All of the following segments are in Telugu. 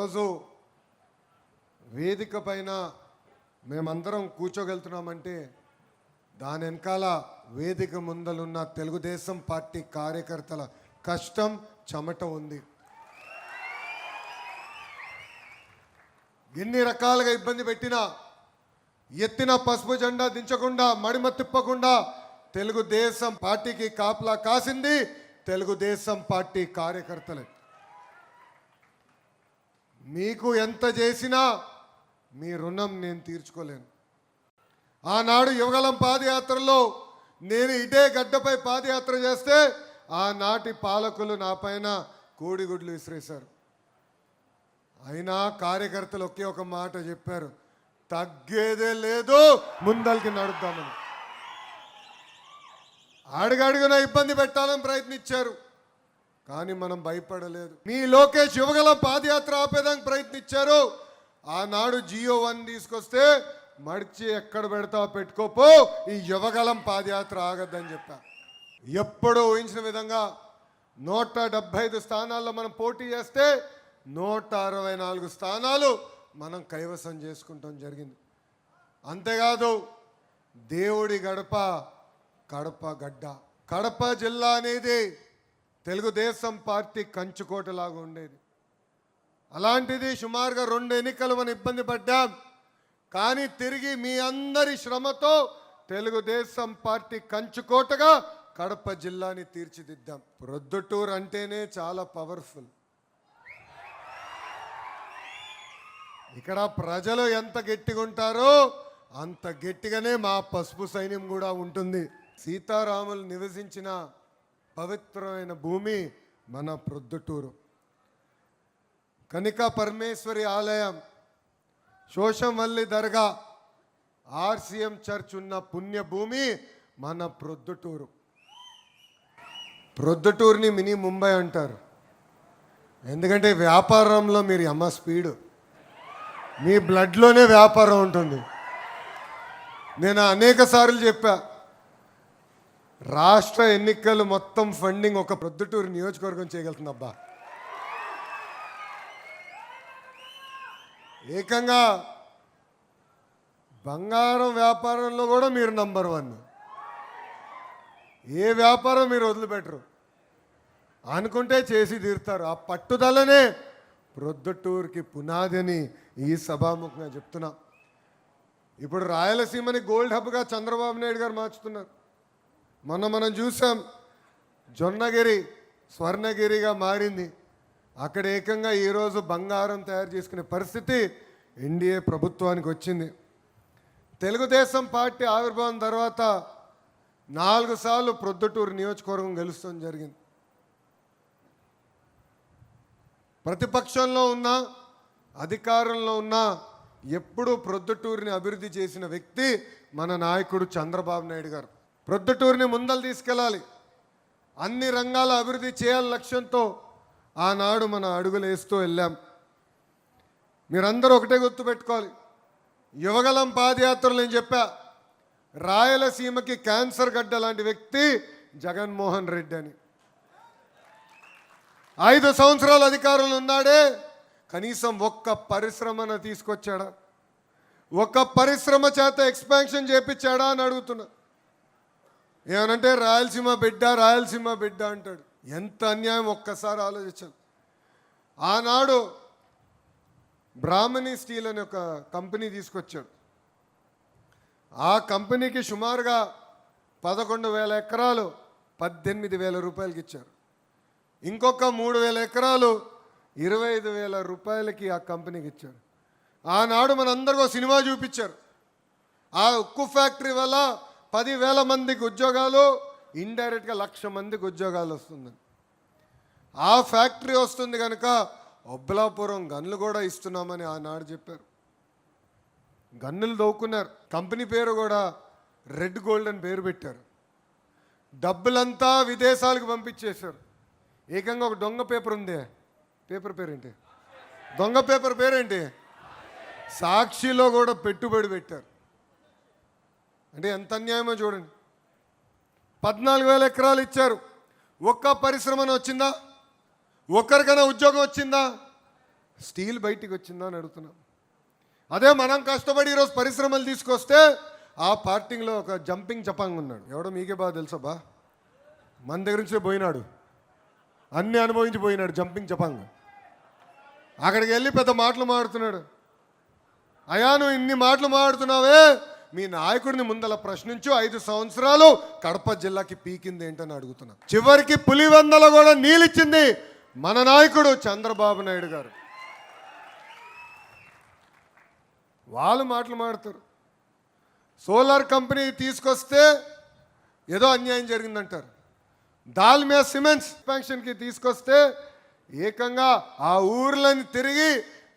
రోజు వేదిక పైన మేమందరం కూర్చోగలుగుతున్నామంటే దాని వెనకాల వేదిక ముందలున్న తెలుగుదేశం పార్టీ కార్యకర్తల కష్టం చెమట ఉంది. ఎన్ని రకాలుగా ఇబ్బంది పెట్టినా ఎత్తిన పసుపు జెండా దించకుండా మడిమ తిప్పకుండా తెలుగుదేశం పార్టీకి కాపలా కాసింది తెలుగుదేశం పార్టీ కార్యకర్తలే. మీకు ఎంత చేసినా మీ రుణం నేను తీర్చుకోలేను. ఆనాడు యువగలం పాదయాత్రలో నేను ఇదే గడ్డపై పాదయాత్ర చేస్తే ఆనాటి పాలకులు నా పైన కోడిగుడ్లు విసిరేశారు. అయినా కార్యకర్తలు ఒకే ఒక మాట చెప్పారు, తగ్గేదే లేదు, ముందరికి నడుద్దామని. అడుగడుగున ఇబ్బంది పెట్టాలని ప్రయత్నించారు, కానీ మనం భయపడలేదు. మీ లోకేష్ యువగల పాదయాత్ర ఆపేదానికి ప్రయత్నించారు. ఆనాడు GO1 తీసుకొస్తే మడిచి ఎక్కడ పెడతావు పెట్టుకోపో, ఈ యువగలం పాదయాత్ర ఆగద్దని చెప్పా. ఎప్పుడూ ఊహించిన విధంగా 175 స్థానాల్లో మనం పోటీ చేస్తే 164 స్థానాలు మనం కైవసం చేసుకుంటాం జరిగింది. అంతేకాదు దేవుడి గడప కడప గడ్డ. కడప జిల్లా అనేది తెలుగుదేశం పార్టీ కంచుకోటలాగా ఉండేది. అలాంటిది సుమారుగా 2 ఎన్నికలు మనం ఇబ్బంది పడ్డాం. కానీ తిరిగి మీ అందరి శ్రమతో తెలుగుదేశం పార్టీ కంచుకోటగా కడప జిల్లాని తీర్చిదిద్దాం. ప్రొద్దుటూరు అంటేనే చాలా పవర్ఫుల్. ఇక్కడ ప్రజలు ఎంత గట్టిగా ఉంటారో అంత గట్టిగానే మా పసుపు సైన్యం కూడా ఉంటుంది. సీతారాములు నివసించిన పవిత్రమైన భూమి మన ప్రొద్దుటూరు. కనికా పరమేశ్వరి ఆలయం, శోషమల్లి దర్గా, RCM చర్చ్ ఉన్న పుణ్యభూమి మన ప్రొద్దుటూరు. ప్రొద్దుటూరుని మినీ ముంబై అంటారు. ఎందుకంటే వ్యాపారంలో మీరు అమ్మ స్పీడు, మీ బ్లడ్లోనే వ్యాపారం ఉంటుంది. నేను అనేక సార్లు చెప్పా, రాష్ట్ర ఎన్నికలు మొత్తం ఫండింగ్ ఒక ప్రొద్దుటూరు నియోజకవర్గం చేయగలుగుతుంది. అబ్బా, ఏకంగా బంగారం వ్యాపారంలో కూడా మీరు నంబర్ 1. ఏ వ్యాపారం మీరు వదిలిపెట్టరు, అనుకుంటే చేసి తీరుతారు. ఆ పట్టుదలనే ప్రొద్దుటూరుకి పునాది అని ఈ సభాముఖంగా చెప్తున్నా. ఇప్పుడు రాయలసీమని గోల్డ్ హబ్గా చంద్రబాబు నాయుడు గారు మార్చుతున్నారు. మనం చూసాం, జొన్నగిరి స్వర్ణగిరిగా మారింది. అక్కడ ఏకంగా ఈరోజు బంగారం తయారు చేసుకునే పరిస్థితి NDA ప్రభుత్వానికి వచ్చింది. తెలుగుదేశం పార్టీ ఆవిర్భావం తర్వాత 4 సార్లు ప్రొద్దుటూరు నియోజకవర్గం గెలుస్తాం జరిగింది. ప్రతిపక్షంలో ఉన్నా అధికారంలో ఉన్నా ఎప్పుడూ ప్రొద్దుటూరుని అభివృద్ధి చేసిన వ్యక్తి మన నాయకుడు చంద్రబాబు నాయుడు గారు. ప్రొద్దుటూరుని ముందలు తీసుకెళ్ళాలి, అన్ని రంగాల అభివృద్ధి చేయాలి లక్ష్యంతో ఆనాడు మన అడుగులు వేస్తూ వెళ్ళాం. మీరందరూ ఒకటే గుర్తుపెట్టుకోవాలి, యువగలం పాదయాత్రలు నేను చెప్పా, రాయలసీమకి క్యాన్సర్ గడ్డ లాంటి వ్యక్తి జగన్మోహన్ రెడ్డి అని. 5 సంవత్సరాల అధికారంలో ఉన్నాడే, కనీసం ఒక్క పరిశ్రమను తీసుకొచ్చాడా? ఒక్క పరిశ్రమ చేత ఎక్స్పాన్షన్ చేపించాడా అని అడుగుతున్నా. ఏమనంటే రాయలసీమ బిడ్డ అంటాడు. ఎంత అన్యాయం ఒక్కసారి ఆలోచించాను. ఆనాడు బ్రాహ్మణి స్టీల్ అనే ఒక కంపెనీ తీసుకొచ్చాడు. ఆ కంపెనీకి సుమారుగా 11,000 ఎకరాలు 18,000 రూపాయలకి ఇచ్చారు. ఇంకొక 3,000 ఎకరాలు 25,000 రూపాయలకి ఆ కంపెనీకి ఇచ్చారు. ఆనాడు మనందరికీ సినిమా చూపించారు. ఆ ఉక్కు ఫ్యాక్టరీ వల్ల 10,000 మందికి ఉద్యోగాలు, ఇండైరెక్ట్గా 1,00,000 మందికి ఉద్యోగాలు వస్తుందని. ఆ ఫ్యాక్టరీ వస్తుంది కనుక ఒబ్బలాపురం గన్లు కూడా ఇస్తున్నామని ఆనాడు చెప్పారు. గన్నులు దవ్వుకున్నారు. కంపెనీ పేరు కూడా రెడ్ గోల్డ్ అని పేరు పెట్టారు. డబ్బులంతా విదేశాలకు పంపించేశారు. ఏకంగా ఒక దొంగ పేపర్ ఉంది, పేపర్ పేరేంటి, దొంగ పేపర్ పేరేంటి, సాక్షిలో కూడా పెట్టుబడి పెట్టారు. అంటే ఎంత అన్యాయమో చూడండి. 14,000 ఎకరాలు ఇచ్చారు. ఒక్క పరిశ్రమను వచ్చిందా? ఒక్కరికైనా ఉద్యోగం వచ్చిందా? స్టీల్ బయటికి వచ్చిందా అని అడుగుతున్నాం. అదే మనం కష్టపడి ఈరోజు పరిశ్రమలు తీసుకొస్తే ఆ పార్టీలో ఒక జంపింగ్ జపాంగ్ ఉన్నాడు. ఎవడో మీకే బాగా తెలుసా బా, మన దగ్గర నుంచే పోయినాడు, అన్నీ అనుభవించి పోయినాడు జంపింగ్ జపాంగ్. అక్కడికి వెళ్ళి పెద్ద మాటలు మాడుతున్నాడు. అయా నువ్వు ఇన్ని మాటలు మాడుతున్నావే, మీ నాయకుడిని ముందల ప్రశ్నించు, 5 సంవత్సరాలు కడప జిల్లాకి పీకింది ఏంటని అడుగుతున్నా. చివరికి పులివెందల కూడా నీళ్ళిచ్చింది మన నాయకుడు చంద్రబాబు నాయుడు గారు. వాళ్ళు మాటలు మాడతారు. సోలార్ కంపెనీ తీసుకొస్తే ఏదో అన్యాయం జరిగిందంటారు. దాల్మియా సిమెంట్స్ ఎక్స్పాన్షన్కి తీసుకొస్తే ఏకంగా ఆ ఊర్లని తిరిగి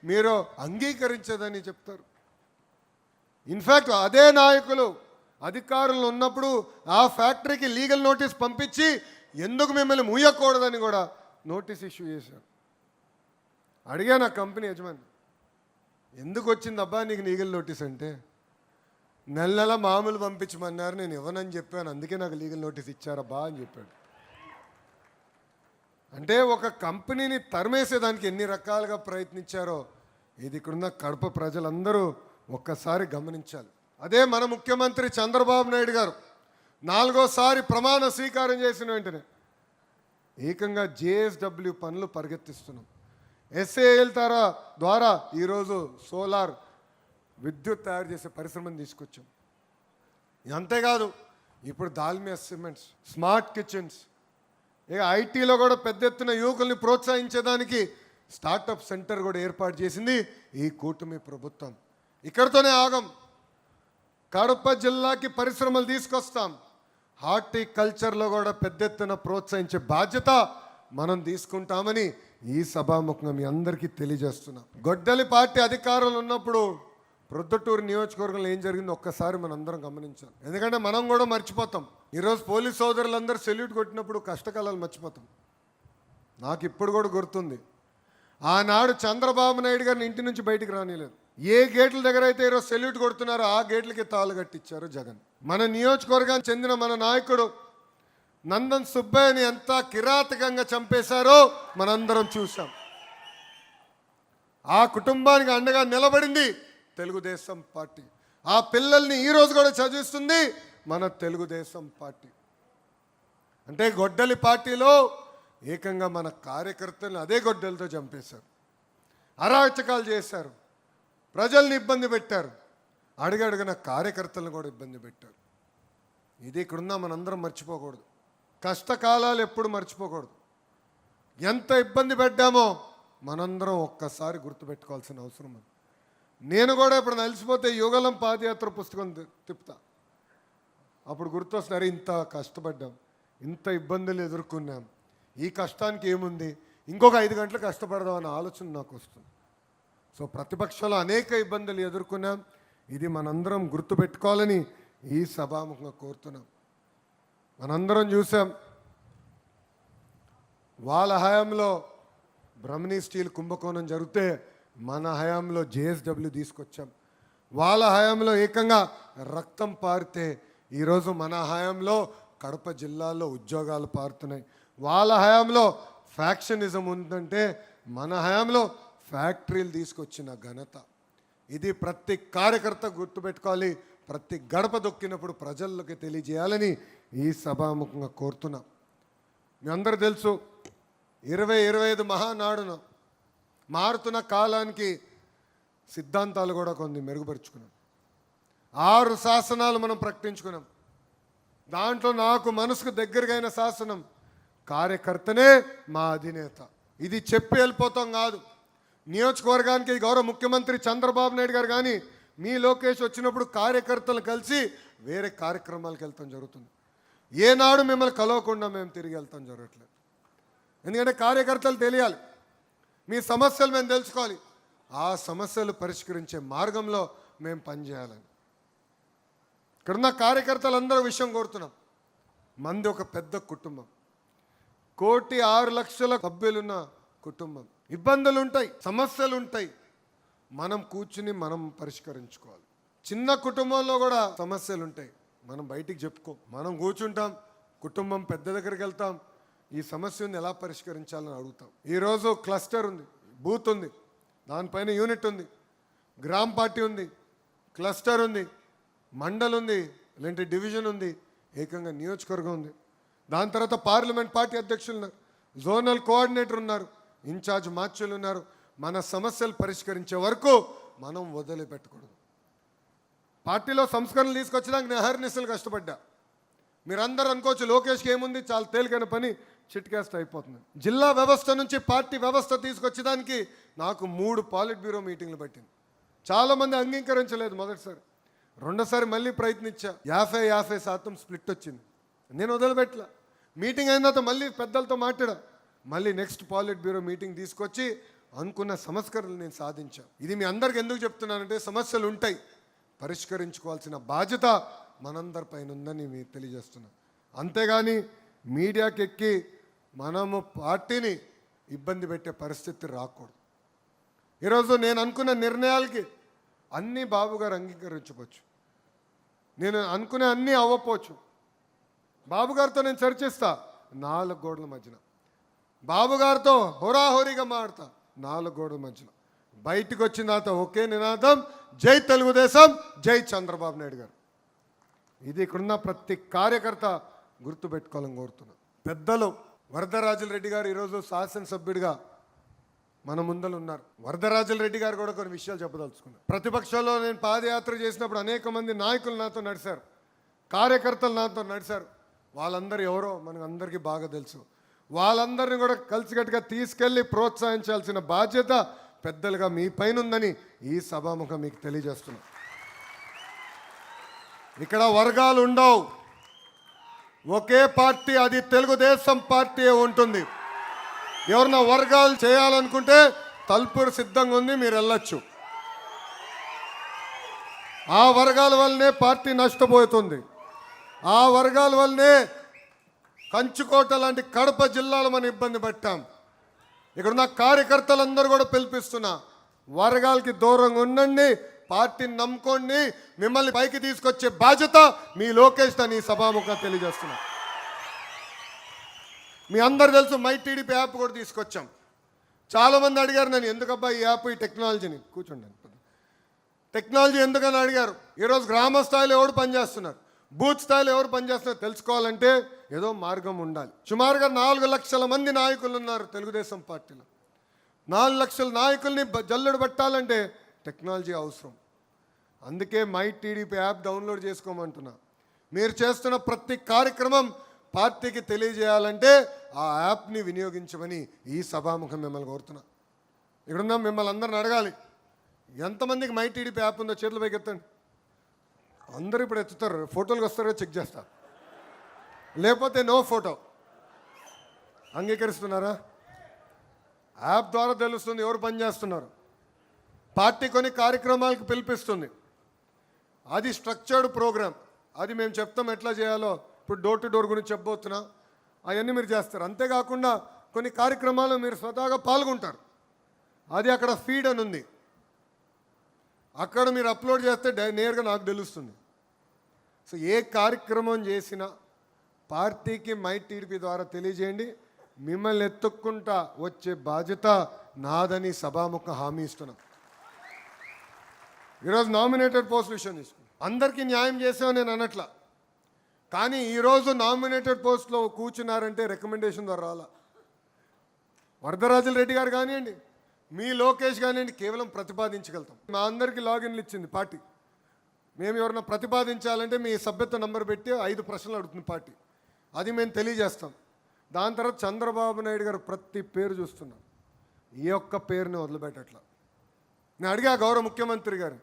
మీరు అంగీకరించదని చెప్తారు. ఇన్ఫ్యాక్ట్ అదే నాయకులు అధికారులు ఉన్నప్పుడు ఆ ఫ్యాక్టరీకి లీగల్ నోటీస్ పంపించి ఎందుకు మిమ్మల్ని మూయకూడదని కూడా నోటీస్ ఇష్యూ చేశారు. అడిగాను ఆ కంపెనీ యజమాని, ఎందుకు వచ్చింది అబ్బా నీకు లీగల్ నోటీస్ అంటే, నెల నెల మామూలు పంపించమన్నారు, నేను ఇవ్వనని చెప్పాను, అందుకే నాకు లీగల్ నోటీస్ ఇచ్చారబ్బా అని చెప్పాడు. అంటే ఒక కంపెనీని తరిమేసేదానికి ఎన్ని రకాలుగా ప్రయత్నించారో ఇది ఇక్కడున్న కడప ప్రజలందరూ ఒక్కసారి గమనించాలి. అదే మన ముఖ్యమంత్రి చంద్రబాబు నాయుడు గారు 4వ ప్రమాణ స్వీకారం చేసిన వెంటనే ఏకంగా జేఎస్డబ్ల్యూ పనులు పరిగెత్తిస్తున్నాం. ఎస్ఏఎల్ ద్వారా ఈరోజు సోలార్ విద్యుత్ తయారు చేసే పరిశ్రమను తీసుకొచ్చాం. అంతేకాదు ఇప్పుడు దాల్మియా సిమెంట్స్, స్మార్ట్ కిచెన్స్, ఇక ఐటీలో కూడా పెద్ద ఎత్తున యువకుల్ని ప్రోత్సహించేదానికి స్టార్టప్ సెంటర్ కూడా ఏర్పాటు చేసింది ఈ కూటమి ప్రభుత్వం. ఇక్కడితోనే ఆగం. కడప జిల్లాకి పరిశ్రమలు తీసుకొస్తాం. హార్టికల్చర్లో కూడా పెద్ద ఎత్తున ప్రోత్సహించే బాధ్యత మనం తీసుకుంటామని ఈ సభాముఖంగా మీ అందరికీ తెలియజేస్తున్నాం. గొడ్డలి పార్టీ అధికారంలో ఉన్నప్పుడు ప్రొద్దుటూరు నియోజకవర్గంలో ఏం జరిగిందో ఒక్కసారి మనం అందరం గమనించాలి. ఎందుకంటే మనం కూడా మర్చిపోతాం. ఈరోజు పోలీస్ సోదరులందరూ సెల్యూట్ కొట్టినప్పుడు కష్టకాలాలు మర్చిపోతాం. నాకు ఇప్పుడు కూడా గుర్తుంది, ఆనాడు చంద్రబాబు నాయుడు గారిని ఇంటి నుంచి బయటికి రానిలేదు. ఏ గేట్ల దగ్గర అయితే ఈరోజు సెల్యూట్ కొడుతున్నారో ఆ గేట్లకి తాళ్ళు కట్టించారు జగన్. మన నియోజకవర్గానికి చెందిన మన నాయకుడు నందన్ సుబ్బయ్యని ఎంత కిరాతకంగా చంపేశారో మనందరం చూసాం. ఆ కుటుంబానికి అండగా నిలబడింది తెలుగుదేశం పార్టీ. ఆ పిల్లల్ని ఈరోజు కూడా చదివిస్తుంది మన తెలుగుదేశం పార్టీ. అంటే గొడ్డలి పార్టీలో ఏకంగా మన కార్యకర్తలను అదే గొడ్డలతో చంపేశారు, అరాచకాలు చేశారు, ప్రజల్ని ఇబ్బంది పెట్టారు, అడుగడుగున కార్యకర్తలను కూడా ఇబ్బంది పెట్టారు. ఇది ఇక్కడున్నా మనందరం మర్చిపోకూడదు. కష్టకాలాలు ఎప్పుడు మర్చిపోకూడదు. ఎంత ఇబ్బంది పెట్టామో మనందరం ఒక్కసారి గుర్తుపెట్టుకోవాల్సిన అవసరం ఉంది. నేను కూడా ఇప్పుడు నలిసిపోతే యుగలం పాదయాత్ర పుస్తకం తిప్పుతా, అప్పుడు గుర్తొస్తున్నారు, ఇంత కష్టపడ్డాం, ఇంత ఇబ్బందులు ఎదుర్కొన్నాం, ఈ కష్టానికి ఏముంది, ఇంకొక 5 గంటలు కష్టపడదాం అనే ఆలోచన నాకు వస్తుంది. సో ప్రతిపక్షంలో అనేక ఇబ్బందులు ఎదుర్కొన్నాం, ఇది మనందరం గుర్తుపెట్టుకోవాలని ఈ సభాముఖంగా కోరుతున్నాం. మనందరం చూసాం, వాళ్ళ హయాంలో బ్రహ్మణి స్టీల్ కుంభకోణం జరిగితే మన హయాంలో జేఎస్డబ్ల్యూ తీసుకొచ్చాం. వాళ్ళ హయాంలో ఏకంగా రక్తం పారితే ఈరోజు మన హయాంలో కడప జిల్లాలో ఉద్యోగాలు పారుతున్నాయి. వాళ్ళ హయాంలో ఫ్యాక్షనిజం ఉందంటే మన హయాంలో ఫ్యాక్టరీలు తీసుకొచ్చిన ఘనత. ఇది ప్రతి కార్యకర్త గుర్తుపెట్టుకోవాలి. ప్రతి గడప దొక్కినప్పుడు ప్రజల్లోకి తెలియజేయాలని ఈ సభాముఖంగా కోరుతున్నాం. మీ అందరూ తెలుసు, 2025 మహానాడును మారుతున్న కాలానికి సిద్ధాంతాలు కూడా కొన్ని మెరుగుపరుచుకున్నాం. 6 శాసనాలు మనం ప్రకటించుకున్నాం. దాంట్లో నాకు మనసుకు దగ్గరగైన శాసనం కార్యకర్తనే మా అధినేత. ఇది చెప్పి వెళ్ళిపోతాం కాదు. నియోజకవర్గానికి గౌరవ ముఖ్యమంత్రి చంద్రబాబు నాయుడు గారు కానీ మీ లోకేష్ వచ్చినప్పుడు కార్యకర్తలు కలిసి వేరే కార్యక్రమాలకు వెళ్తాం జరుగుతుంది. ఏనాడు మిమ్మల్ని కలవకుండా మేము తిరిగి వెళ్తాం జరగట్లేదు. ఎందుకంటే కార్యకర్తలు తెలియాలి, మీ సమస్యలు మేము తెలుసుకోవాలి, ఆ సమస్యలు పరిష్కరించే మార్గంలో మేము పనిచేయాలని. ఇక్కడున్న కార్యకర్తలందరూ విషయం కోరుతున్నాం. మంది ఒక పెద్ద కుటుంబం, 1,06,00,000 సభ్యులున్న కుటుంబం. ఇబ్బందులు ఉంటాయి, సమస్యలు ఉంటాయి, మనం కూర్చుని మనం పరిష్కరించుకోవాలి. చిన్న కుటుంబంలో కూడా సమస్యలు ఉంటాయి, మనం బయటికి చెప్పుకో, మనం కూర్చుంటాం, కుటుంబం పెద్ద దగ్గరికి వెళ్తాం, ఈ సమస్యను ఎలా పరిష్కరించాలని అడుగుతాం. ఈరోజు క్లస్టర్ ఉంది, బూత్ ఉంది, దానిపైన యూనిట్ ఉంది, గ్రామ్ పార్టీ ఉంది, క్లస్టర్ ఉంది, మండల్ ఉంది, లేదంటే డివిజన్ ఉంది, ఏకంగా నియోజకవర్గం ఉంది. దాని తర్వాత పార్లమెంట్ పార్టీ అధ్యక్షులు ఉన్నారు, జోనల్ కోఆర్డినేటర్ ఉన్నారు, ఇన్ఛార్జ్ మార్చులు ఉన్నారు. మన సమస్యలు పరిష్కరించే వరకు మనం వదిలిపెట్టకూడదు. పార్టీలో సంస్కరణలు తీసుకొచ్చడానికి నేను అహర్నిశలు కష్టపడ్డా. మీరందరూ అనుకోవచ్చు లోకేష్కి ఏముంది, చాలా తేలికైన పని, చిట్కేస్తే అయిపోతుంది. జిల్లా వ్యవస్థ నుంచి పార్టీ వ్యవస్థ తీసుకొచ్చేదానికి నాకు 3 పాలిట్ బ్యూరో మీటింగ్లు పట్టింది. చాలామంది అంగీకరించలేదు మొదటిసారి. రెండోసారి మళ్ళీ ప్రయత్నించా. 50% స్ప్లిట్ వచ్చింది. నేను వదిలిపెట్టలా. మీటింగ్ అయిన తర్వాత మళ్ళీ పెద్దలతో మాట్లాడా. మళ్ళీ నెక్స్ట్ పాలిట్ బ్యూరో మీటింగ్ తీసుకొచ్చి అనుకున్న సంస్కరణలు నేను సాధించా. ఇది మీ అందరికి ఎందుకు చెప్తున్నానంటే సమస్యలు ఉంటాయి, పరిష్కరించుకోవాల్సిన బాధ్యత మనందరిపైన ఉందని మీకు తెలియజేస్తున్నా. అంతేగాని మీడియాకి ఎక్కి మనము పార్టీని ఇబ్బంది పెట్టే పరిస్థితి రాకూడదు. ఈరోజు నేను అనుకున్న నిర్ణయాలకి అన్నీ బాబు గారు అంగీకరించవచ్చు, నేను అనుకునే అన్నీ అవ్వకపోవచ్చు. బాబు గారితో నేను చర్చిస్తా 4 గోడల మధ్యన, బాబు గారితో హోరాహోరీగా మాడతా 4 గోడల మధ్యలో. బయటికి వచ్చిన తర్వాత ఒకే నినాదం, జై తెలుగుదేశం, జై చంద్రబాబు నాయుడు గారు. ఇది ఇక్కడున్న ప్రతి కార్యకర్త గుర్తుపెట్టుకోవాలని కోరుతున్నాను. పెద్దలు వరదరాజుల రెడ్డి గారు ఈరోజు శాసనసభ్యుడిగా మన ముందలు ఉన్నారు. వరదరాజుల రెడ్డి గారు కూడా కొన్ని విషయాలు చెప్పదలుచుకున్నారు. ప్రతిపక్షంలో నేను పాదయాత్ర చేసినప్పుడు అనేక మంది నాయకులు నాతో నడిచారు, కార్యకర్తలు నాతో నడిచారు. వాళ్ళందరూ ఎవరో మనకు అందరికీ బాగా తెలుసు. వాళ్ళందరినీ కూడా కలిసికట్టుగా తీసుకెళ్ళి ప్రోత్సహించాల్సిన బాధ్యత పెద్దలుగా మీ పైన ఉందని ఈ సభాముఖం మీకు తెలియజేస్తున్నా. ఇక్కడ వర్గాలు ఉండవు, ఒకే పార్టీ, అది తెలుగుదేశం పార్టీ ఉంటుంది. ఎవరన్నా వర్గాలు చేయాలనుకుంటే తలుపురు సిద్ధంగా ఉంది, మీరు వెళ్ళొచ్చు. ఆ వర్గాల వల్లనే పార్టీ నష్టపోతుంది. ఆ వర్గాల వల్లనే కంచుకోట లాంటి కడప జిల్లాలో మనం ఇబ్బంది పట్టాం. ఇక్కడున్న కార్యకర్తలందరూ కూడా పిలిపిస్తున్నా, వర్గాలకి దూరంగా ఉండండి, పార్టీని నమ్ముకోండి, మిమ్మల్ని పైకి తీసుకొచ్చే బాధ్యత మీ లోకేష్ అని సభాముఖంగా తెలియజేస్తున్నా. మీ అందరు తెలుసు మై టీడీపీ యాప్ కూడా తీసుకొచ్చాం. చాలామంది అడిగారు నన్ను, ఎందుకబ్బా ఈ యాప్, ఈ టెక్నాలజీని, కూర్చోండి, టెక్నాలజీ ఎందుకని అడిగారు. ఈరోజు గ్రామ స్థాయిలో ఎవరు పనిచేస్తున్నారు, బూత్ స్థాయిలో ఎవరు పనిచేస్తున్నారు తెలుసుకోవాలంటే ఏదో మార్గం ఉండాలి. సుమారుగా 4 లక్షల మంది నాయకులు ఉన్నారు తెలుగుదేశం పార్టీలో. 4 లక్షల నాయకుల్ని జల్లెడు పట్టాలంటే టెక్నాలజీ అవసరం. అందుకే మై టీడీపీ యాప్ డౌన్లోడ్ చేసుకోమంటున్నా. మీరు చేస్తున్న ప్రతి కార్యక్రమం పార్టీకి తెలియజేయాలంటే ఆ యాప్ని వినియోగించమని ఈ సభాముఖం మిమ్మల్ని కోరుతున్నా. ఇక్కడున్నా మిమ్మల్ని అందరిని అడగాలి, ఎంతమందికి మై టీడీపీ యాప్ ఉందో చేతులు పైకి ఎత్తండి. అందరూ ఇప్పుడు ఎత్తుతారు, ఫోటోలకు వస్తారో చెక్ చేస్తారు, లేకపోతే నో ఫోటో. అంగీకరిస్తున్నారా? యాప్ ద్వారా తెలుస్తుంది ఎవరు పనిచేస్తున్నారు. పార్టీ కొన్ని కార్యక్రమాలకు పిలిపిస్తుంది, అది స్ట్రక్చర్డ్ ప్రోగ్రామ్, అది మేము చెప్తాం ఎట్లా చేయాలో. ఇప్పుడు డోర్ టు డోర్ గురించి చెప్పబోతున్నా, అవన్నీ మీరు చేస్తారు. అంతేకాకుండా కొన్ని కార్యక్రమాలు మీరు స్వతహాగా పాల్గొంటారు, అది అక్కడ ఫీడ్ అని ఉంది, అక్కడ మీరు అప్లోడ్ చేస్తే నేరుగా నాకు తెలుస్తుంది. సో ఏ కార్యక్రమం చేసినా పార్టీకి మై టీడీపీ ద్వారా తెలియజేయండి, మిమ్మల్ని ఎత్తుక్కుంటా వచ్చే బాధ్యత నాదని సభాముఖ హామీ ఇస్తున్నాం. ఈరోజు నామినేటెడ్ పోస్ట్ విషయం తీసుకున్నాం, అందరికీ న్యాయం చేసామని నేను అనట్లా. కానీ ఈరోజు నామినేటెడ్ పోస్ట్లో కూర్చున్నారంటే రికమెండేషన్ ద్వారా రాలా. వరదరాజుల రెడ్డి గారు కానివ్వండి, మీ లోకేష్ కానివ్వండి, కేవలం ప్రతిపాదించగలుగుతాం. మా అందరికీ లాగిన్లు ఇచ్చింది పార్టీ. మేము ఎవరైనా ప్రతిపాదించాలంటే మీ సభ్యత్వ నంబర్ పెట్టి 5 ప్రశ్నలు అడుగుతుంది పార్టీ, అది మేము తెలియజేస్తాం. దాని తర్వాత చంద్రబాబు నాయుడు గారు ప్రతి పేరు చూస్తున్నాం, ఈ ఒక్క పేరుని వదిలిపెట్టట్లా. నేను అడిగా గౌరవ ముఖ్యమంత్రి గారు,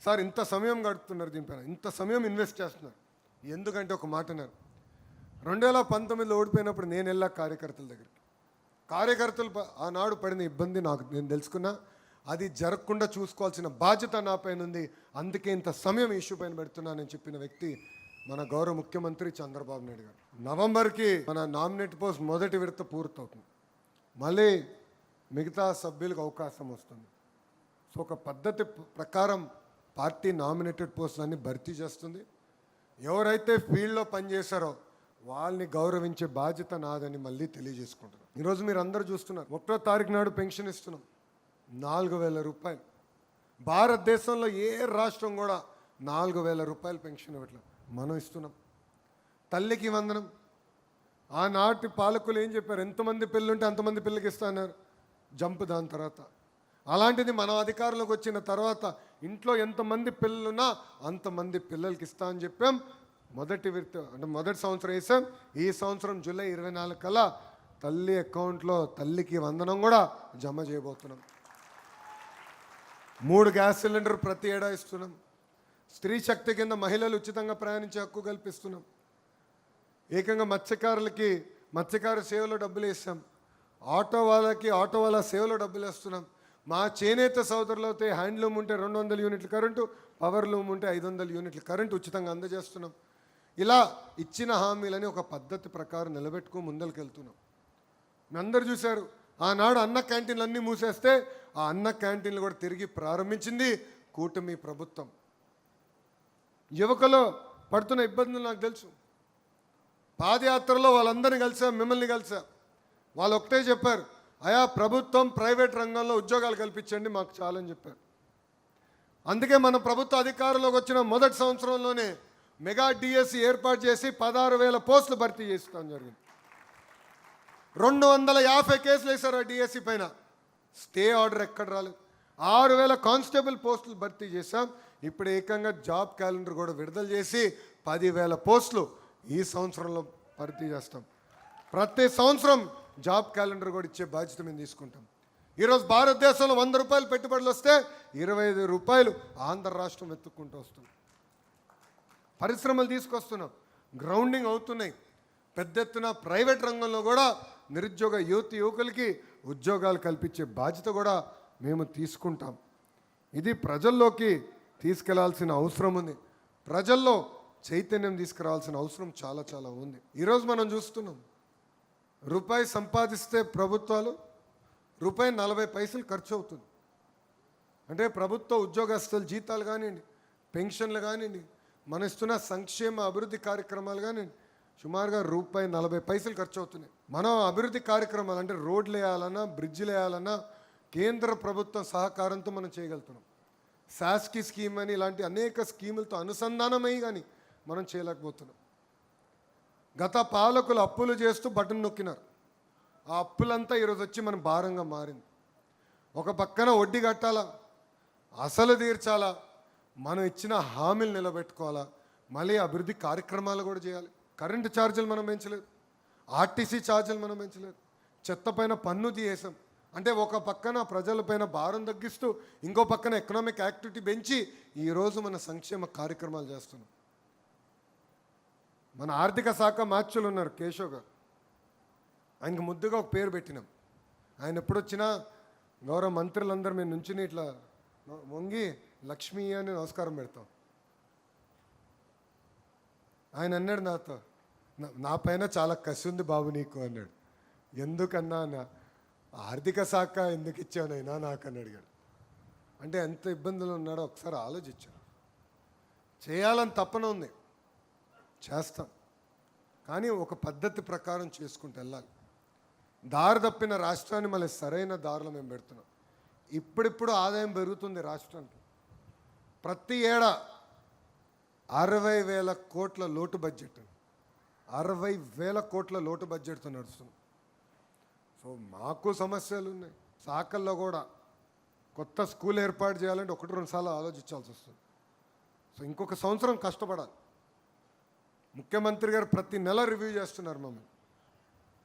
సార్ ఇంత సమయం గడుపుతున్నారు దీనిపైన, ఇంత సమయం ఇన్వెస్ట్ చేస్తున్నారు, ఎందుకంటే ఒక మాట అన్నారు, 2019లో ఓడిపోయినప్పుడు నేను వెళ్ళా కార్యకర్తల దగ్గరికి. కార్యకర్తలు ఆనాడు పడిన ఇబ్బంది నేను తెలుసుకున్నా, అది జరగకుండా చూసుకోవాల్సిన బాధ్యత నా పైన ఉంది, అందుకే ఇంత సమయం ఇష్యూ పైన పెడుతున్నానని చెప్పిన వ్యక్తి మన గౌరవ ముఖ్యమంత్రి చంద్రబాబు నాయుడు గారు. నవంబర్కి మన నామినేట్ పోస్ట్ మొదటి విడత పూర్తవుతుంది, మళ్ళీ మిగతా సభ్యులకు అవకాశం వస్తుంది. సో ఒక పద్ధతి ప్రకారం పార్టీ నామినేటెడ్ పోస్టులన్నీ భర్తీ చేస్తుంది. ఎవరైతే ఫీల్డ్లో పనిచేశారో వాళ్ళని గౌరవించే బాధ్యత నాదని మళ్ళీ తెలియజేసుకుంటున్నాం. ఈరోజు మీరు అందరూ చూస్తున్నారు, 1వ తారీఖు నాడు పెన్షన్ ఇస్తున్నాం. 4,000 రూపాయలు. భారతదేశంలో ఏ రాష్ట్రం కూడా 4,000 రూపాయలు పెన్షన్ ఇవ్వట్లేదు, మనం ఇస్తున్నాం. తల్లికి వందనం. ఆనాటి పాలకులు ఏం చెప్పారు? ఎంతమంది పిల్లలుంటే అంతమంది పిల్లలకి ఇస్తా అన్నారు, జంప్ దాని తర్వాత. అలాంటిది మనం అధికారంలోకి వచ్చిన తర్వాత ఇంట్లో ఎంతమంది పిల్లలున్నా అంతమంది పిల్లలకి ఇస్తా అని చెప్పాం. మొదటి సంవత్సరం వేసాం. ఈ సంవత్సరం జూలై 24 కల్లా తల్లి అకౌంట్లో తల్లికి వందనం కూడా జమ చేయబోతున్నాం. 3 గ్యాస్ సిలిండర్ ప్రతి ఏడా ఇస్తున్నాం. స్త్రీ శక్తి కింద మహిళలు ఉచితంగా ప్రయాణించే హక్కు కల్పిస్తున్నాం. ఏకంగా మత్స్యకార సేవలో డబ్బులు వేస్తాం. ఆటో వాళ్ళ సేవలో డబ్బులు వేస్తున్నాం. మా చేనేత సోదరులతో హ్యాండ్లూమ్ ఉంటే 200 యూనిట్ల కరెంటు, పవర్ లూమ్ ఉంటే 500 యూనిట్ల కరెంటు ఉచితంగా అందజేస్తున్నాం. ఇలా ఇచ్చిన హామీలని ఒక పద్ధతి ప్రకారం నిలబెట్టుకుని ముందరికి వెళ్తున్నాం. మీ అందరు చూశారు, ఆనాడు అన్న క్యాంటీన్లు అన్నీ మూసేస్తే ఆ అన్న క్యాంటీన్లు కూడా తిరిగి ప్రారంభించింది కూటమి ప్రభుత్వం. యువకులు పడుతున్న ఇబ్బందులు నాకు తెలుసు. పాదయాత్రలో వాళ్ళందరినీ కలిసా, మిమ్మల్ని కలిసా. వాళ్ళు ఒకటే చెప్పారు, అయా ప్రభుత్వం ప్రైవేట్ రంగంలో ఉద్యోగాలు కల్పించండి మాకు చాలని చెప్పారు. అందుకే మన ప్రభుత్వ అధికారంలోకి వచ్చిన మొదటి సంవత్సరంలోనే మెగా డిఎస్సి ఏర్పాటు చేసి 16,000 పోస్టులు భర్తీ చేసుకోవడం జరిగింది. 250 కేసులు వేశారు ఆ డిఎస్సి పైన. స్టే ఆర్డర్ ఎక్కడ రాలేదు. 6,000 కానిస్టేబుల్ పోస్టులు భర్తీ చేశాం. ఇప్పుడు ఏకంగా జాబ్ క్యాలెండర్ కూడా విడుదల చేసి 10,000 పోస్టులు ఈ సంవత్సరంలో భర్తీ చేస్తాం. ప్రతి సంవత్సరం జాబ్ క్యాలెండర్ కూడా ఇచ్చే బాధ్యత మేము తీసుకుంటాం. ఈరోజు భారతదేశంలో 100 రూపాయలు పెట్టుబడులు వస్తే 25 రూపాయలు ఆంధ్ర రాష్ట్రం ఎత్తుక్కుంటూ వస్తుంది. పరిశ్రమలు తీసుకొస్తున్నాం, గ్రౌండింగ్ అవుతున్నాయి. పెద్ద ఎత్తున ప్రైవేట్ రంగంలో కూడా నిరుద్యోగ యువకులకి ఉద్యోగాలు కల్పించే బాధ్యత కూడా మేము తీసుకుంటాం. ఇది ప్రజల్లోకి తీసుకెళ్లాల్సిన అవసరం ఉంది. ప్రజల్లో చైతన్యం తీసుకురావాల్సిన అవసరం చాలా చాలా ఉంది. ఈరోజు మనం చూస్తున్నాం, రూపాయి సంపాదిస్తే ప్రభుత్వాలు రూపాయి 40 పైసలు ఖర్చు అవుతుంది. అంటే ప్రభుత్వ ఉద్యోగస్తుల జీతాలు కానివ్వండి, పెన్షన్లు కానివ్వండి, మన ఇస్తున్న సంక్షేమ అభివృద్ధి కార్యక్రమాలు కానివ్వండి, సుమారుగా రూపాయి 40 పైసలు ఖర్చు అవుతున్నాయి. మనం అభివృద్ధి కార్యక్రమాలు అంటే రోడ్లు వేయాలన్నా, బ్రిడ్జిలు వేయాలన్నా కేంద్ర ప్రభుత్వ సహకారంతో మనం చేయగలుగుతున్నాం. శాస్కి స్కీమ్ అని ఇలాంటి అనేక స్కీములతో అనుసంధానమై కానీ మనం చేయలేకపోతున్నాం. గత పాలకులు అప్పులు చేస్తూ బటన్ నొక్కినారు. ఆ అప్పులంతా ఈరోజు వచ్చి మన భారంగా మారింది. ఒక పక్కన వడ్డీ కట్టాలా, అసలు తీర్చాలా, మనం ఇచ్చిన హామీలు నిలబెట్టుకోవాలా, మళ్ళీ అభివృద్ధి కార్యక్రమాలు కూడా చేయాలి. కరెంటు ఛార్జీలు మనం పెంచలేదు, ఆర్టీసీ ఛార్జీలు మనం పెంచలేదు, చెత్త పైన పన్ను తీసేసాం. అంటే ఒక పక్కన ప్రజలపైన భారం తగ్గిస్తూ ఇంకో పక్కన ఎకనామిక్ యాక్టివిటీ పెంచి ఈరోజు మన సంక్షేమ కార్యక్రమాలు చేస్తున్నాం. మన ఆర్థిక శాఖ మార్చులు ఉన్నారు కేశవ్ గారు, ఆయనకు ముద్దుగా ఒక పేరు పెట్టినాం. ఆయన ఎప్పుడొచ్చినా గౌరవ మంత్రులందరూ మేము నుంచుని ఇట్లా వంగి లక్ష్మీ అని నమస్కారం పెడతాం. ఆయన అన్నాడు నాతో, నా పైన చాలా కసి ఉంది బాబు నీకు అన్నాడు. ఎందుకన్నా ఆర్థిక శాఖ ఎందుకు ఇచ్చానైనా నాకని అడిగాడు. అంటే ఎంత ఇబ్బందులు ఉన్నాడో ఒకసారి ఆలోచించాను. చేయాలని తపన ఉంది, చేస్తాం. కానీ ఒక పద్ధతి ప్రకారం చేసుకుంటూ వెళ్ళాలి. దారి తప్పిన రాష్ట్రాన్ని మళ్ళీ సరైన దారిలో మేము పెడుతున్నాం. ఇప్పుడిప్పుడు ఆదాయం పెరుగుతుంది రాష్ట్రానికి. ప్రతి ఏడా 60,000 కోట్ల లోటు బడ్జెట్, 60,000 కోట్ల లోటు బడ్జెట్తో నడుస్తుంది. సో మాకు సమస్యలు ఉన్నాయి. శాఖల్లో కూడా కొత్త స్కూల్ ఏర్పాటు చేయాలంటే 1-2 సార్లు ఆలోచించాల్సి వస్తుంది. సో ఇంకొక సంవత్సరం కష్టపడాలి. ముఖ్యమంత్రి గారు ప్రతి నెల రివ్యూ చేస్తున్నారు మమ్మల్ని.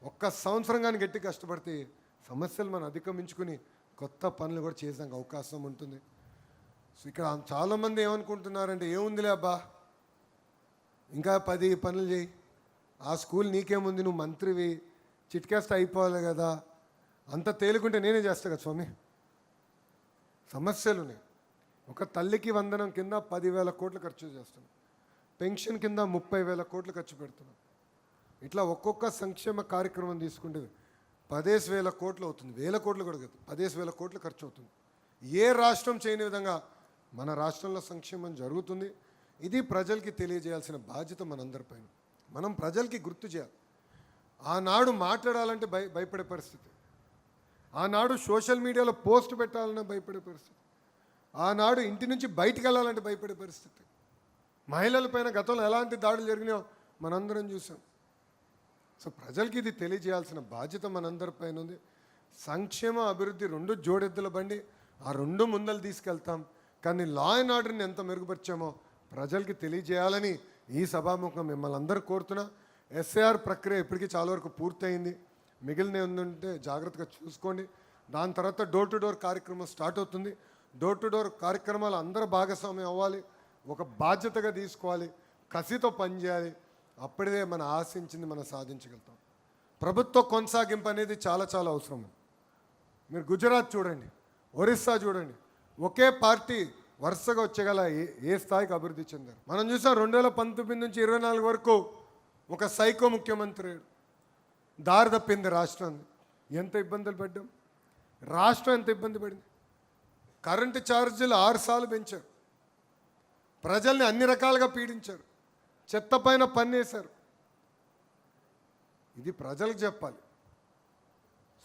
ఒక్క సంవత్సరం కానీ గట్టి కష్టపడితే సమస్యలు మనం అధిగమించుకుని కొత్త పనులు కూడా చేసానికి అవకాశం ఉంటుంది. సో ఇక్కడ చాలామంది ఏమనుకుంటున్నారంటే, ఏముందిలే అబ్బా ఇంకా 10 పనులు చేయి, ఆ స్కూల్ నీకేముంది, నువ్వు మంత్రివి, చిట్కేస్తే అయిపోవాలి కదా, అంత తేలికుంటే నేనే చేస్తా కదా స్వామి. సమస్యలు ఉన్నాయి. ఒక తల్లికి వందనం కింద 10,000 కోట్లు ఖర్చు చేస్తున్నాం. పెన్షన్ కింద 30,000 కోట్లు ఖర్చు పెడుతున్నాం. ఇట్లా ఒక్కొక్క సంక్షేమ కార్యక్రమం తీసుకుంటే 15,000 కోట్లు అవుతుంది. 1,000 కోట్లు కూడా కాదు, 15,000 కోట్లు ఖర్చు అవుతుంది. ఏ రాష్ట్రం చేయని విధంగా మన రాష్ట్రంలో సంక్షేమం జరుగుతుంది. ఇది ప్రజలకి తెలియజేయాల్సిన బాధ్యత మనందరిపైన. మనం ప్రజలకి గుర్తు చేయాలి. ఆనాడు మాట్లాడాలంటే భయపడే పరిస్థితి. ఆనాడు సోషల్ మీడియాలో పోస్ట్ పెట్టాలన్నా భయపడే పరిస్థితి, ఆనాడు ఇంటి నుంచి బయటికి వెళ్ళాలంటే భయపడే పరిస్థితి, మహిళలపైన గతంలో ఎలాంటి దాడులు జరిగినాయో మనందరం చూసాం. సో ప్రజలకి ఇది తెలియజేయాల్సిన బాధ్యత మనందరిపైన ఉంది. సంక్షేమ అభివృద్ధి రెండు జోడెద్దుల బండి, ఆ రెండు ముందలు తీసుకెళ్తాం. కానీ లా అండ్ ఆర్డర్ని ఎంత మెరుగుపరిచామో ప్రజలకి తెలియజేయాలని ఈ సభాముఖం మిమ్మల్ని అందరూ కోరుతున్నా. ఎస్ఐఆర్ ప్రక్రియ ఇప్పటికీ చాలా వరకు పూర్తయింది, మిగిలిన ఉందంటే జాగ్రత్తగా చూసుకోండి. దాని తర్వాత డోర్ టు డోర్ కార్యక్రమం స్టార్ట్ అవుతుంది. డోర్ టు డోర్ కార్యక్రమాలు అందరూ భాగస్వామ్యం అవ్వాలి, ఒక బాధ్యతగా తీసుకోవాలి, కసితో పనిచేయాలి. అప్పుడే మనం ఆశించింది మనం సాధించగలుగుతాం. ప్రభుత్వ కొనసాగింపు అనేది చాలా చాలా అవసరం. మీరు గుజరాత్ చూడండి, ఒరిస్సా చూడండి, ఒకే పార్టీ వరుసగా వచ్చేగల ఏ స్థాయికి అభివృద్ధి చెందారు. మనం చూసాం 2019 నుంచి 24 వరకు ఒక సైకో ముఖ్యమంత్రి దారి తప్పింది రాష్ట్రాన్ని. ఎంత ఇబ్బందులు పడ్డాం, రాష్ట్రం ఎంత ఇబ్బంది పడింది. కరెంటు ఛార్జీలు 6 సార్లు పెంచారు, ప్రజల్ని అన్ని రకాలుగా పీడించారు, చెత్త పైన పన్నేశారు. ఇది ప్రజలకు చెప్పాలి.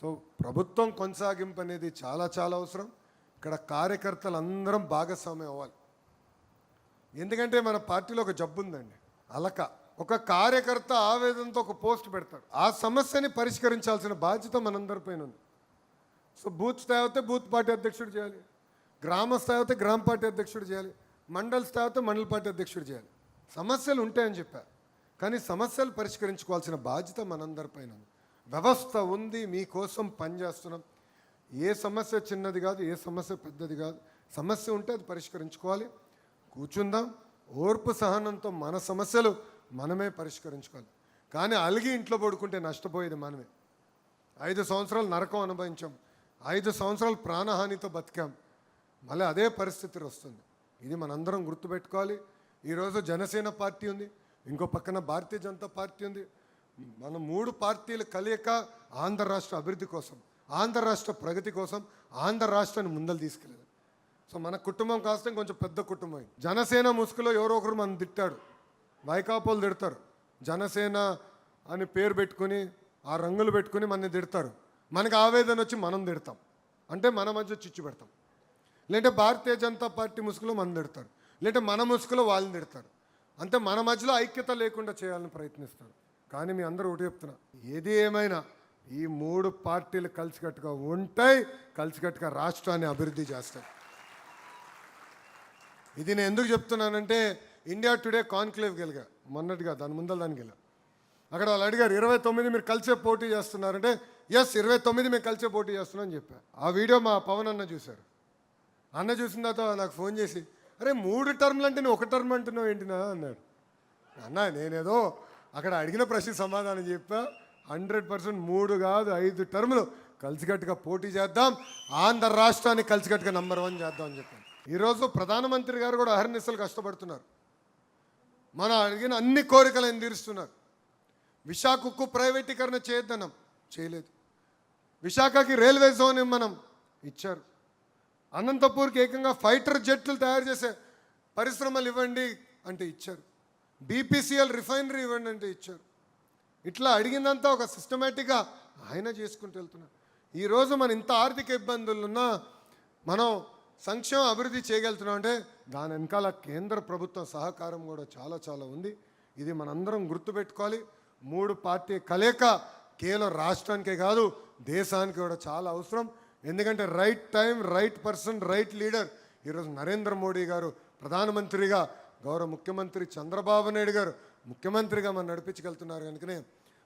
సో ప్రభుత్వం కొనసాగింపు అనేది చాలా చాలా అవసరం. ఇక్కడ కార్యకర్తలు అందరం భాగస్వామ్యం అవ్వాలి. ఎందుకంటే మన పార్టీలో ఒక జబ్బు ఉందండి, అలక. ఒక కార్యకర్త ఆవేదనతో ఒక పోస్ట్ పెడతాడు, ఆ సమస్యని పరిష్కరించాల్సిన బాధ్యత మనందరిపైన ఉంది. సో బూత్ స్థాయి అయితే బూత్ పార్టీ అధ్యక్షుడు చేయాలి, గ్రామ స్థాయి అయితే గ్రామ పార్టీ అధ్యక్షుడు చేయాలి, మండల స్థాయి అయితే మండల పార్టీ అధ్యక్షుడు చేయాలి. సమస్యలు ఉంటాయని చెప్పారు, కానీ సమస్యలు పరిష్కరించుకోవాల్సిన బాధ్యత మనందరిపైన ఉంది. వ్యవస్థ ఉంది, మీకోసం పనిచేస్తున్నాం. ఏ సమస్య చిన్నది కాదు, ఏ సమస్య పెద్దది కాదు. సమస్య ఉంటే అది పరిష్కరించుకోవాలి. కూర్చుందాం, ఓర్పు సహనంతో మన సమస్యలు మనమే పరిష్కరించుకోవాలి. కానీ అలిగి ఇంట్లో పడుకుంటే నష్టపోయేది మనమే. 5 సంవత్సరాలు నరకం అనుభవించాం, 5 సంవత్సరాలు ప్రాణహానితో బతికాం. మళ్ళీ అదే పరిస్థితి వస్తుంది. ఇది మనందరం గుర్తుపెట్టుకోవాలి. ఈరోజు జనసేన పార్టీ ఉంది, ఇంకో పక్కన భారతీయ జనతా పార్టీ ఉంది. మన 3 పార్టీలు కలియక ఆంధ్ర రాష్ట్ర అభివృద్ధి కోసం, ఆంధ్ర రాష్ట్ర ప్రగతి కోసం ఆంధ్ర రాష్ట్రాన్ని ముందలు తీసుకెళ్ళారు. సో మన కుటుంబం కాస్త కొంచెం పెద్ద కుటుంబం. జనసేన ముసుగులో ఎవరో ఒకరు మనం తిట్టాడు, వైకాపోలు తిడతారు. జనసేన అని పేరు పెట్టుకుని ఆ రంగులు పెట్టుకుని మనని తిడతారు. మనకు ఆవేదన వచ్చి మనం తిడతాం, అంటే మన మధ్య చిచ్చు పెడతాం. లేదంటే భారతీయ జనతా పార్టీ ముసుగులో మనం తిడతారు, లేదంటే మన ముసుగులో వాళ్ళని తిడతారు. అంటే మన మధ్యలో ఐక్యత లేకుండా చేయాలని ప్రయత్నిస్తారు. కానీ మీ అందరూ ఒకటి చెప్తున్నా, ఏది ఏమైనా ఈ 3 పార్టీలు కలిసికట్టుగా ఉంటాయి, కలిసికట్టుగా రాష్ట్రాన్ని అభివృద్ధి చేస్తాయి. ఇది నేను ఎందుకు చెప్తున్నానంటే, ఇండియా టుడే కాన్క్లేవ్ గెలిగా మొన్నటిగా, దాని ముందర దానికి వెళ్ళా. అక్కడ వాళ్ళు అడిగారు 29 మీరు కలిసే పోటీ చేస్తున్నారంటే, ఎస్ 29 మేము కలిసే పోటీ చేస్తున్నాం అని చెప్పా. ఆ వీడియో మా పవన్ అన్న చూశారు. అన్న చూసిన తర్వాత నాకు ఫోన్ చేసి, అరే 3 టర్మ్లు అంటే నువ్వు 1 టర్మ్ అంటున్నావు ఏంటినా అన్నాడు. అన్న నేనేదో అక్కడ అడిగిన ప్రశ్నకి సమాధానం చెప్పా. 100% 3 కాదు 5 టర్ములు కలిసికట్టుగా పోటీ చేద్దాం, ఆంధ్ర రాష్ట్రాన్ని కలిసికట్టుగా నంబర్ 1 చేద్దాం అని చెప్పాను. ఈరోజు ప్రధానమంత్రి గారు కూడా అహర్నిశలు కష్టపడుతున్నారు, మనం అడిగిన అన్ని కోరికలు ఆయన తీరుస్తున్నారు. విశాఖకు ప్రైవేటీకరణ చేయొద్దన్నాం, చేయలేదు. విశాఖకి రైల్వే జోన్ మనం ఇచ్చారు. అనంతపూర్కి ఏకంగా ఫైటర్ జెట్లు తయారు చేసే పరిశ్రమలు ఇవ్వండి అంటే ఇచ్చారు. బీపీసీఎల్ రిఫైనరీ ఇవ్వండి అంటే ఇచ్చారు. ఇట్లా అడిగిందంతా ఒక సిస్టమేటిక్గా ఆయన చేసుకుంటూ వెళ్తున్నారు. ఈరోజు మన ఇంత ఆర్థిక ఇబ్బందులున్నా మనం సంక్షేమ అభివృద్ధి చేయగలుగుతున్నాం అంటే దాని వెనకాల కేంద్ర ప్రభుత్వం సహకారం కూడా చాలా చాలా ఉంది. ఇది మనందరం గుర్తుపెట్టుకోవాలి. 3 పార్టీ కలయిక కేవలం రాష్ట్రానికే కాదు దేశానికి కూడా చాలా అవసరం. ఎందుకంటే right time, right person, right leader. ఈరోజు నరేంద్ర మోడీ గారు ప్రధానమంత్రిగా, గౌరవ ముఖ్యమంత్రి చంద్రబాబు నాయుడు గారు ముఖ్యమంత్రిగా మనం నడిపించగలుగుతున్నారు. కనుకనే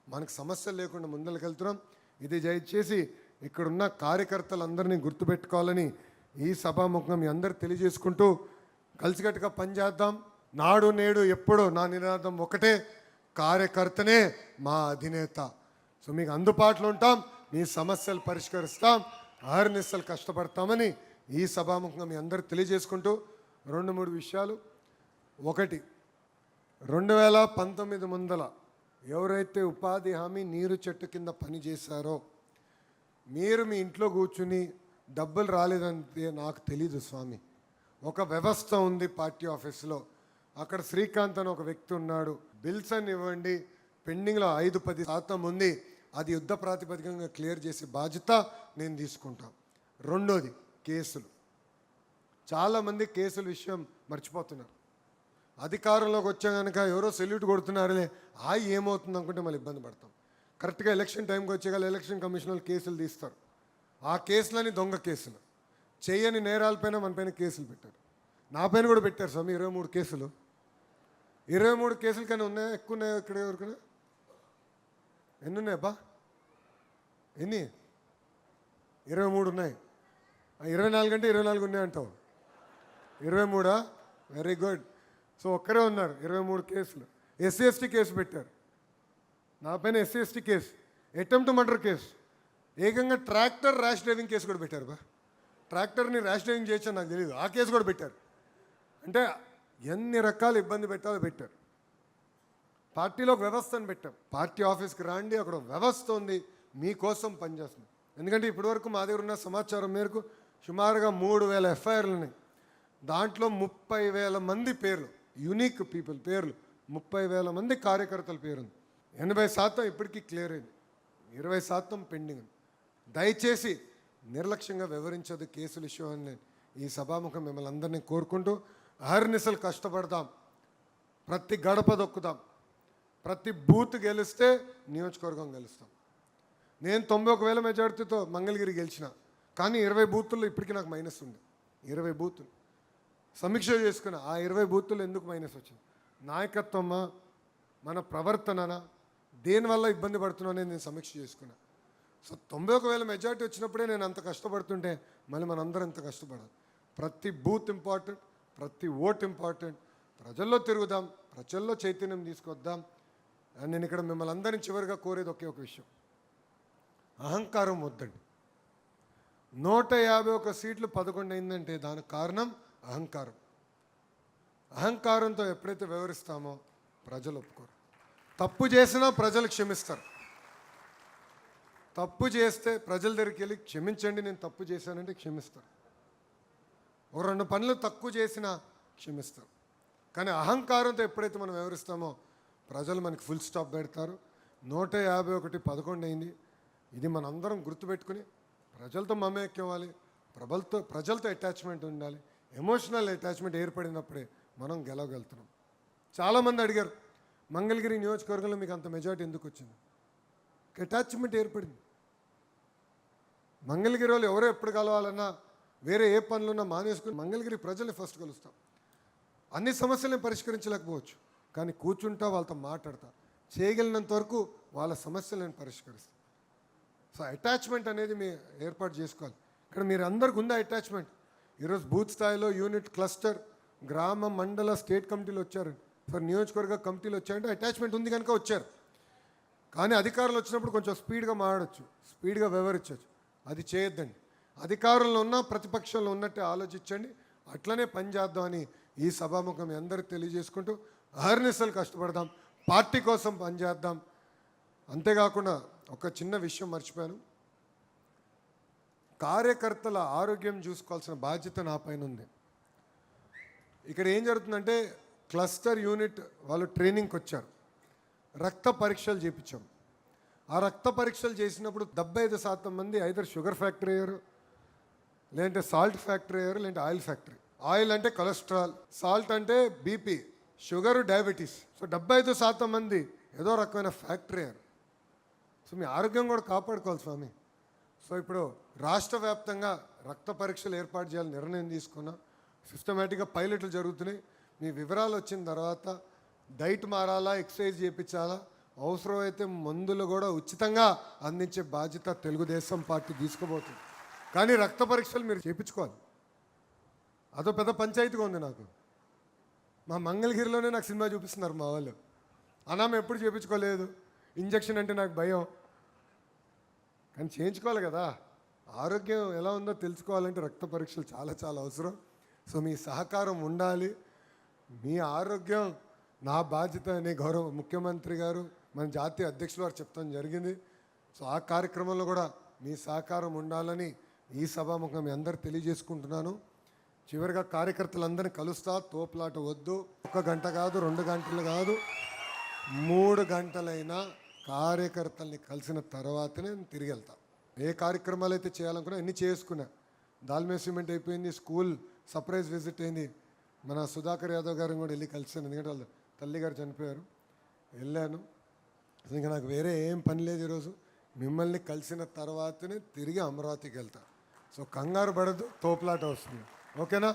మనకు సమస్యలు లేకుండా ముందరకెళ్తున్నాం. ఇది దయచేసి ఇక్కడున్న కార్యకర్తలందరినీ గుర్తుపెట్టుకోవాలని ఈ సభాముఖంగా మీ అందరు తెలియజేసుకుంటూ కలిసికట్టుగా పనిచేద్దాం. నాడు నేడు ఎప్పుడు నా నినాదం ఒకటే, కార్యకర్తనే మా అధినేత. సో మీకు అందుబాటులో ఉంటాం, మీ సమస్యలు పరిష్కరిస్తాం, అహర్నిశలు కష్టపడతామని ఈ సభాముఖంగా మీ అందరు తెలియజేసుకుంటూ 2-3 విషయాలు. ఒకటి, 2019 ముందల ఎవరైతే ఉపాధి హామీ నీరు చెట్టు కింద పని చేశారో మీరు మీ ఇంట్లో కూర్చుని డబ్బులు రాలేదంటే నాకు తెలీదు స్వామి. ఒక వ్యవస్థ ఉంది పార్టీ ఆఫీస్లో, అక్కడ శ్రీకాంత్ అని ఒక వ్యక్తి ఉన్నాడు. బిల్స్ అని ఇవ్వండి, పెండింగ్లో 5-10% ఉంది, అది యుద్ధ ప్రాతిపదికంగా క్లియర్ చేసే బాధ్యత నేను తీసుకుంటా. రెండోది కేసులు. చాలామంది కేసుల విషయం మర్చిపోతున్నారు. అధికారంలోకి వచ్చా కనుక ఎవరో సెల్యూట్ కొడుతున్నారులే ఏమవుతుంది అనుకుంటే మళ్ళీ ఇబ్బంది పడతాం. కరెక్ట్గా ఎలక్షన్ టైంకి వచ్చేగాల ఎలక్షన్ కమిషనర్లు కేసులు తీస్తారు. ఆ కేసులని దొంగ కేసులు, చేయని నేరాలపైన మన పైన కేసులు పెట్టారు. నా పైన కూడా పెట్టారు స్వామి 23 కేసులు. 23 కేసులు కానీ ఉన్నాయా? ఎక్కువ ఉన్నాయా? ఇక్కడ ఎవరికైనా ఎన్ని ఉన్నాయబ్బా? ఎన్ని? 23 ఉన్నాయి. 24 అంటే 24 ఉన్నాయంటావు. 23? Very good. సో ఒక్కరే ఉన్నారు 23 కేసులు. ఎస్సీ ఎస్టీ కేసు పెట్టారు. నా పైన SC ST case, attempt murder case, ఏకంగా ట్రాక్టర్ ర్యాష్ డ్రైవింగ్ కేసు కూడా పెట్టారు. ట్రాక్టర్ని ర్యాష్ డ్రైవింగ్ చేయొచ్చని నాకు తెలియదు, ఆ కేసు కూడా పెట్టారు. అంటే ఎన్ని రకాల ఇబ్బంది పెట్టాలో పెట్టారు. పార్టీలో ఒక వ్యవస్థను పెట్టాం. పార్టీ ఆఫీస్కి రాండి, అక్కడ వ్యవస్థ ఉంది, మీకోసం పనిచేస్తుంది. ఎందుకంటే ఇప్పటివరకు మా దగ్గర ఉన్న సమాచారం మేరకు సుమారుగా 3000 ఎఫ్ఐఆర్లు ఉన్నాయి. దాంట్లో 30,000 మంది పేర్లు, యూనిక్ పీపుల్ పేర్లు, 30,000 మంది కార్యకర్తల పేరుంది. 80% ఇప్పటికీ క్లియర్ అయింది, 20% పెండింగ్. దయచేసి నిర్లక్ష్యంగా వివరించదు కేసుల ఇష్యూ అని నేను ఈ సభాముఖం మిమ్మల్ని అందరినీ కోరుకుంటూ, అహర్నిశలు కష్టపడదాం, ప్రతి గడప దొక్కుదాం, ప్రతి బూత్ గెలిస్తే నియోజకవర్గం గెలుస్తాం. నేను 91,000 మెజార్టీతో మంగళగిరి గెలిచిన, కానీ 20 బూతుల్లో ఇప్పటికీ నాకు మైనస్ ఉంది. 20 బూతులు సమీక్ష చేసుకున్నా, ఆ 20 బూతులు ఎందుకు మైనస్ వచ్చింది? నాయకత్వమా, మన ప్రవర్తననా, దేనివల్ల ఇబ్బంది పడుతున్నానని నేను సమీక్ష చేసుకున్నా. సో 91,000 మెజార్టీ వచ్చినప్పుడే నేను అంత కష్టపడుతుంటే మళ్ళీ మనందరం అంత కష్టపడాలి. ప్రతి బూత్ ఇంపార్టెంట్, ప్రతి ఓట్ ఇంపార్టెంట్. ప్రజల్లో తిరుగుదాం, ప్రజల్లో చైతన్యం తీసుకొద్దాం. అండ్ నేను ఇక్కడ మిమ్మల్ని అందరినీ చివరిగా కోరేది ఒకే ఒక విషయం, అహంకారం వద్దండి. 151 సీట్లు 11 అయిందంటే దానికి కారణం అహంకారం. అహంకారంతో ఎప్పుడైతే వ్యవహరిస్తామో ప్రజలు ఒప్పుకోరు. తప్పు చేసినా ప్రజలు క్షమిస్తారు. తప్పు చేస్తే ప్రజల దగ్గరికి వెళ్ళి క్షమించండి, నేను తప్పు చేశానంటే క్షమిస్తారు. ఒక 2 పనులు తక్కువ చేసినా క్షమిస్తారు. కానీ అహంకారంతో ఎప్పుడైతే మనం వ్యవహరిస్తామో ప్రజలు మనకి ఫుల్ స్టాప్ పెడతారు. 151 11 అయింది. ఇది మనందరం గుర్తుపెట్టుకుని ప్రజలతో మమేక్యం అవ్వాలి, ప్రజలతో అటాచ్మెంట్ ఉండాలి. ఎమోషనల్ అటాచ్మెంట్ ఏర్పడినప్పుడే మనం గెలవగలుగుతున్నాం. చాలామంది అడిగారు, మంగళగిరి నియోజకవర్గంలో మీకు అంత మెజార్టీ ఎందుకు వచ్చింది? అటాచ్మెంట్ ఏర్పడింది. మంగళగిరి వాళ్ళు ఎవరో ఎప్పుడు కలవాలన్నా, వేరే ఏ పనులున్నా మానేసుకుని మంగళగిరి ప్రజల్ని ఫస్ట్ కలుస్తాం. అన్ని సమస్యలను పరిష్కరించలేకపోవచ్చు, కానీ కూర్చుంటా, వాళ్ళతో మాట్లాడతా, చేయగలిగినంత వరకు వాళ్ళ సమస్యలను పరిష్కరిస్తాం. సో అటాచ్మెంట్ అనేది మీరు ఏర్పాటు చేసుకోవాలి. ఇక్కడ మీరు అందరికి ఉందా అటాచ్మెంట్? ఈరోజు బూత్ స్థాయిలో యూనిట్, క్లస్టర్, గ్రామ, మండల, స్టేట్ కమిటీలు వచ్చారు, ఫర్ నియోజకవర్గ కమిటీలు వచ్చాయంటే అటాచ్మెంట్ ఉంది కనుక వచ్చారు. కానీ అధికారులు వచ్చినప్పుడు కొంచెం స్పీడ్గా మాట్లాడచ్చు, స్పీడ్గా వ్యవహరించవచ్చు. అది చేయొద్దండి. అధికారంలో ఉన్న ప్రతిపక్షంలో ఉన్నట్టే ఆలోచించండి, అట్లనే పనిచేద్దామని ఈ సభాముఖం మీ అందరికీ తెలియజేసుకుంటూ అహర్నిశలు కష్టపడదాం, పార్టీ కోసం పనిచేద్దాం. అంతేకాకుండా ఒక చిన్న విషయం మర్చిపోయాను, కార్యకర్తల ఆరోగ్యం చూసుకోవాల్సిన బాధ్యత నా పైన ఉంది. ఇక్కడ ఏం జరుగుతుందంటే, క్లస్టర్ యూనిట్ వాళ్ళు ట్రైనింగ్కి వచ్చారు, రక్త పరీక్షలు చేయించాం. ఆ రక్త పరీక్షలు చేసినప్పుడు 75% మంది ఐదర్ షుగర్ ఫ్యాక్టరీ అయ్యారు, లేదంటే సాల్ట్ ఫ్యాక్టరీ అయ్యారు, లేదంటే ఆయిల్ ఫ్యాక్టరీ. ఆయిల్ అంటే కొలెస్ట్రాల్, సాల్ట్ అంటే బీపీ, షుగర్ డయాబెటీస్. సో 75% మంది ఏదో రకమైన ఫ్యాక్టరీ అయ్యారు. సో మీ ఆరోగ్యం కూడా కాపాడుకోవాలి స్వామి. సో ఇప్పుడు రాష్ట్ర వ్యాప్తంగా రక్త పరీక్షలు ఏర్పాటు చేయాలని నిర్ణయం తీసుకున్నా. సిస్టమేటిక్గా పైలట్లు జరుగుతున్నాయి. మీ వివరాలు వచ్చిన తర్వాత డైట్ మారాలా, ఎక్సర్సైజ్ చేయించాలా, అవసరమైతే మందులు కూడా ఉచితంగా అందించే బాధ్యత తెలుగుదేశం పార్టీ తీసుకోబోతుంది. కానీ రక్త పరీక్షలు మీరు చేయించుకోవాలి. అదో పెద్ద పంచాయతీగా ఉంది నాకు. మా మంగళగిరిలోనే నాకు సినిమా చూపిస్తున్నారు మా వాళ్ళు. అనామ ఎప్పుడు చేయించుకోలేదు, ఇంజక్షన్ అంటే నాకు భయం. కానీ చేయించుకోవాలి కదా, ఆరోగ్యం ఎలా ఉందో తెలుసుకోవాలంటే రక్త పరీక్షలు చాలా చాలా అవసరం. సో మీ సహకారం ఉండాలి. మీ ఆరోగ్యం నా బాధ్యత అని గౌరవ ముఖ్యమంత్రి గారు, మన జాతీయ అధ్యక్షులు వారు చెప్తాం జరిగింది. సో ఆ కార్యక్రమంలో కూడా మీ సహకారం ఉండాలని ఈ సభాముఖం మీ అందరు తెలియజేసుకుంటున్నాను. చివరిగా కార్యకర్తలందరినీ కలుస్తా, తోపులాట వద్దు. 1 గంట కాదు, 2 గంటలు కాదు, 3 గంటలైనా కార్యకర్తల్ని కలిసిన తర్వాతనే నేను తిరిగి వెళ్తా. ఏ కార్యక్రమాలు అయితే చేయాలనుకున్నా అన్నీ చేసుకున్నా. దాల్మే సిమెంట్ అయిపోయింది, స్కూల్ సర్ప్రైజ్ విజిట్ అయింది. మన సుధాకర్ యాదవ్ గారిని కూడా వెళ్ళి కలిసాను, ఎందుకంటే వాళ్ళ తల్లిగారు చనిపోయారు. వెళ్ళాను. ఇంకా నాకు వేరే ఏం పని లేదు ఈరోజు. మిమ్మల్ని కలిసిన తర్వాతనే తిరిగి అమరావతికి వెళ్తా. సో కంగారు పడద్దు, తోపులాట వస్తుంది. ఓకేనా?